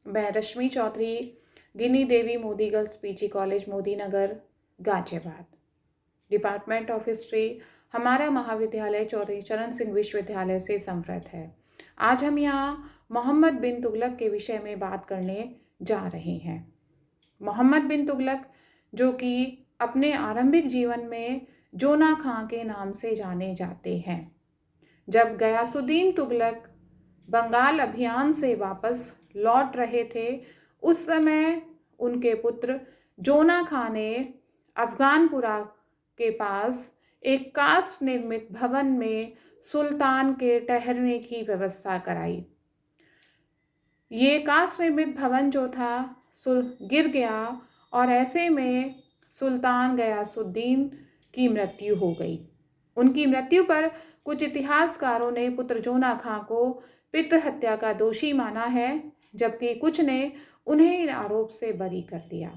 मैं Rashmi Chaudhary, Gini Devi Modi girls PG college Modi Nagar, Ghaziabad, department of history. हमारा महाविद्यालय चौधरी चरण सिंह विश्वविद्यालय से संवृत है। आज हम यहाँ मोहम्मद बिन तुगलक के विषय में बात करने जा रहे हैं। मोहम्मद बिन तुगलक, जो कि अपने आरंभिक जीवन में जोना खां के नाम से जाने जाते हैं, जब गयासुद्दीन तुगलक बंगाल अभियान से वापस लौट रहे थे, उस समय उनके पुत्र जोना खां ने अफगानपुरा के पास एक काष्ठ निर्मित भवन में सुल्तान के ठहरने की व्यवस्था कराई। ये काष्ठ निर्मित भवन जो था गिर गया और ऐसे में सुल्तान गयासुद्दीन की मृत्यु हो गई। उनकी मृत्यु पर कुछ इतिहासकारों ने पुत्र जोना खां को पितृहत्या का दोषी माना है, जबकि कुछ ने उन्हें इन आरोप से बरी कर दिया।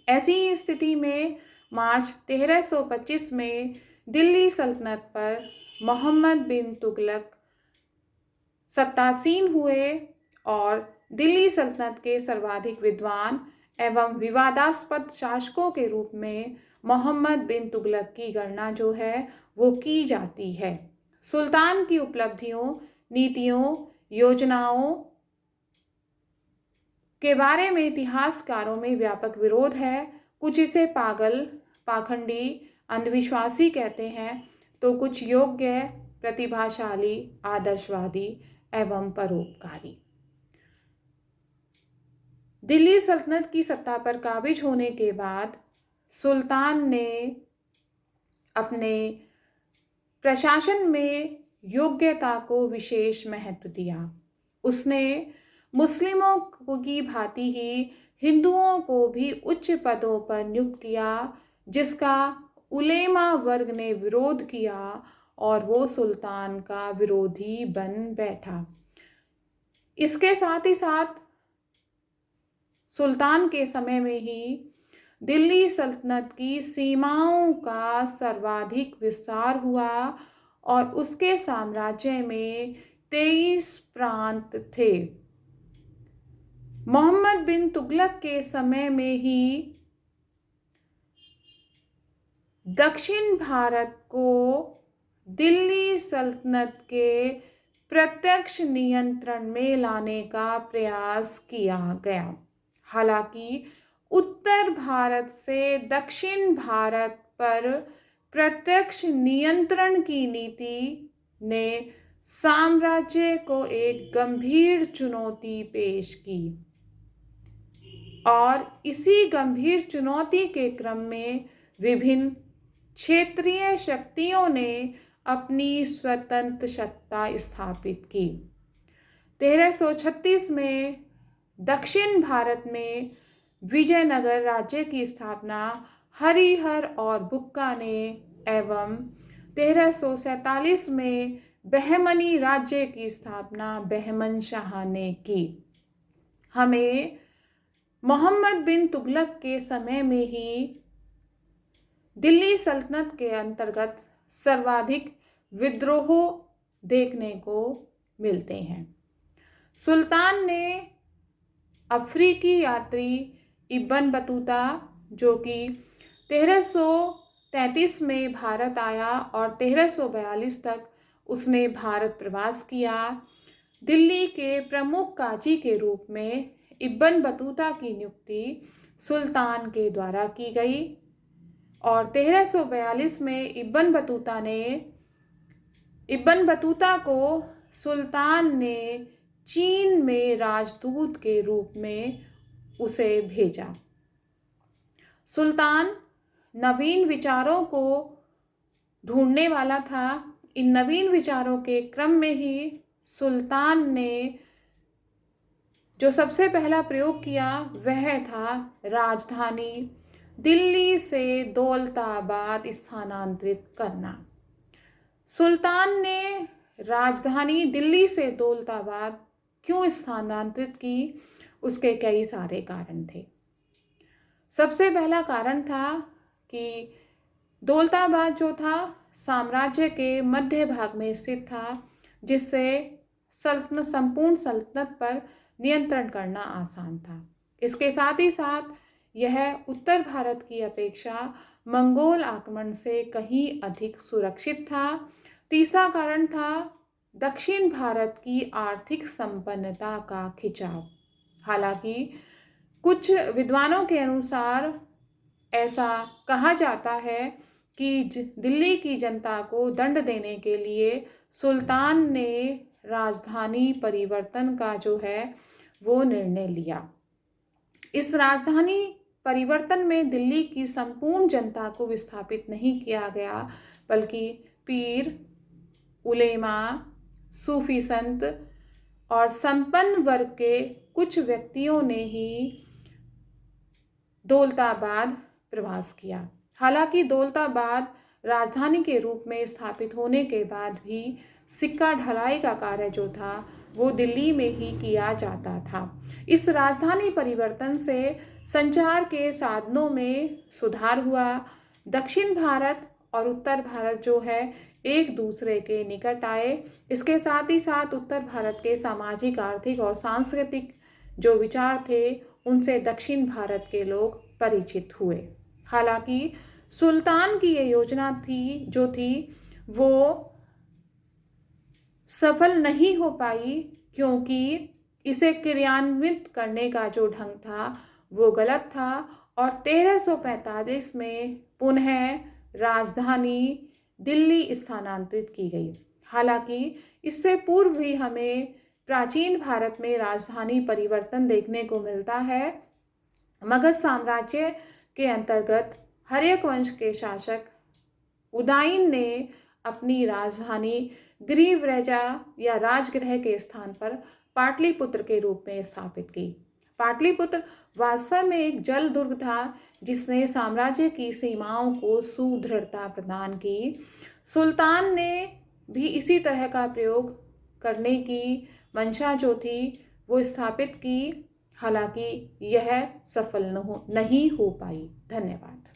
ऐसी ही स्थिति में मार्च 1325 में दिल्ली सल्तनत पर मोहम्मद बिन तुगलक सत्तासीन हुए और दिल्ली सल्तनत के सर्वाधिक विद्वान एवं विवादास्पद शासकों के रूप में मोहम्मद बिन तुगलक की गणना जो है वो की जाती है। सुल्तान की उपलब्धियों, नीतियों, योजनाओं के बारे में इतिहासकारों में व्यापक विरोध है। कुछ इसे पागल, पाखंडी, अंधविश्वासी कहते हैं, तो कुछ योग्य, प्रतिभाशाली, आदर्शवादी एवं परोपकारी। दिल्ली सल्तनत की सत्ता पर काबिज होने के बाद सुल्तान ने अपने प्रशासन में योग्यता को विशेष महत्व दिया। उसने मुस्लिमों की भांति ही हिंदुओं को भी उच्च पदों पर नियुक्त किया, जिसका उलेमा वर्ग ने विरोध किया और वो सुल्तान का विरोधी बन बैठा। इसके साथ ही साथ सुल्तान के समय में ही दिल्ली सल्तनत की सीमाओं का सर्वाधिक विस्तार हुआ और उसके साम्राज्य में 23 प्रांत थे। मोहम्मद बिन तुगलक के समय में ही दक्षिण भारत को दिल्ली सल्तनत के प्रत्यक्ष नियंत्रण में लाने का प्रयास किया गया। हालांकि उत्तर भारत से दक्षिण भारत पर प्रत्यक्ष नियंत्रण की नीति ने साम्राज्य को एक गंभीर चुनौती पेश की और इसी गंभीर चुनौती के क्रम में विभिन्न क्षेत्रीय शक्तियों ने अपनी स्वतंत्र सत्ता स्थापित की। 1336 में दक्षिण भारत में विजयनगर राज्य की स्थापना हरिहर और बुक्का ने एवं 1347 में बहमनी राज्य की स्थापना बहमन शाह ने की। हमें मोहम्मद बिन तुगलक के समय में ही दिल्ली सल्तनत के अंतर्गत सर्वाधिक विद्रोह देखने को मिलते हैं। सुल्तान ने अफ्रीकी यात्री इब्न बतूता, जो कि 1333 में भारत आया और 1342 तक उसने भारत प्रवास किया, दिल्ली के प्रमुख काजी के रूप में इब्न बतूता की नियुक्ति सुल्तान के द्वारा की गई और 1342 में इब्न बतूता को सुल्तान ने चीन में राजदूत के रूप में उसे भेजा। सुल्तान नवीन विचारों को ढूंढने वाला था। इन नवीन विचारों के क्रम में ही सुल्तान ने जो सबसे पहला प्रयोग किया वह था राजधानी दिल्ली से दौलताबाद स्थानांतरित करना। सुल्तान ने राजधानी दिल्ली से दौलताबाद क्यों स्थानांतरित की, उसके कई सारे कारण थे। सबसे पहला कारण था कि दौलताबाद जो था साम्राज्य के मध्य भाग में स्थित था, जिससे संपूर्ण सल्तनत पर नियंत्रण करना आसान था। इसके साथ ही साथ यह उत्तर भारत की अपेक्षा मंगोल आक्रमण से कहीं अधिक सुरक्षित था। तीसरा कारण था दक्षिण भारत की आर्थिक संपन्नता का खिंचाव। हालांकि कुछ विद्वानों के अनुसार ऐसा कहा जाता है कि दिल्ली की जनता को दंड देने के लिए सुल्तान ने राजधानी परिवर्तन का जो है वो निर्णय लिया। इस राजधानी परिवर्तन में दिल्ली की संपूर्ण जनता को विस्थापित नहीं किया गया, बल्कि पीर, उलेमा, सूफी संत और संपन्न वर्ग के कुछ व्यक्तियों ने ही दौलताबाद प्रवास किया। हालांकि दौलताबाद राजधानी के रूप में स्थापित होने के बाद भी सिक्का ढलाई का कार्य जो था वो दिल्ली में ही किया जाता था। इस राजधानी परिवर्तन से संचार के साधनों में सुधार हुआ। दक्षिण भारत और उत्तर भारत जो है एक दूसरे के निकट आए। इसके साथ ही साथ उत्तर भारत के सामाजिक, आर्थिक और सांस्कृतिक जो विचार थे उनसे दक्षिण भारत के लोग परिचित हुए। हालांकि सुल्तान की ये योजना थी वो सफल नहीं हो पाई, क्योंकि इसे क्रियान्वित करने का जो ढंग था वो गलत था और 1345 में पुनः राजधानी दिल्ली स्थानांतरित की गई। हालांकि इससे पूर्व भी हमें प्राचीन भारत में राजधानी परिवर्तन देखने को मिलता है। मगध साम्राज्य के अंतर्गत हर्यक वंश के शासक उदयन ने अपनी राजधानी ग्रीव्रजा या राजगृह के स्थान पर पाटलिपुत्र के रूप में स्थापित की। पाटलिपुत्र वास्तव में एक जल दुर्ग था जिसने साम्राज्य की सीमाओं को सुदृढ़ता प्रदान की। सुल्तान ने भी इसी तरह का प्रयोग करने की मंशा जो थी वो स्थापित की, हालांकि यह सफल नहीं हो पाई। धन्यवाद।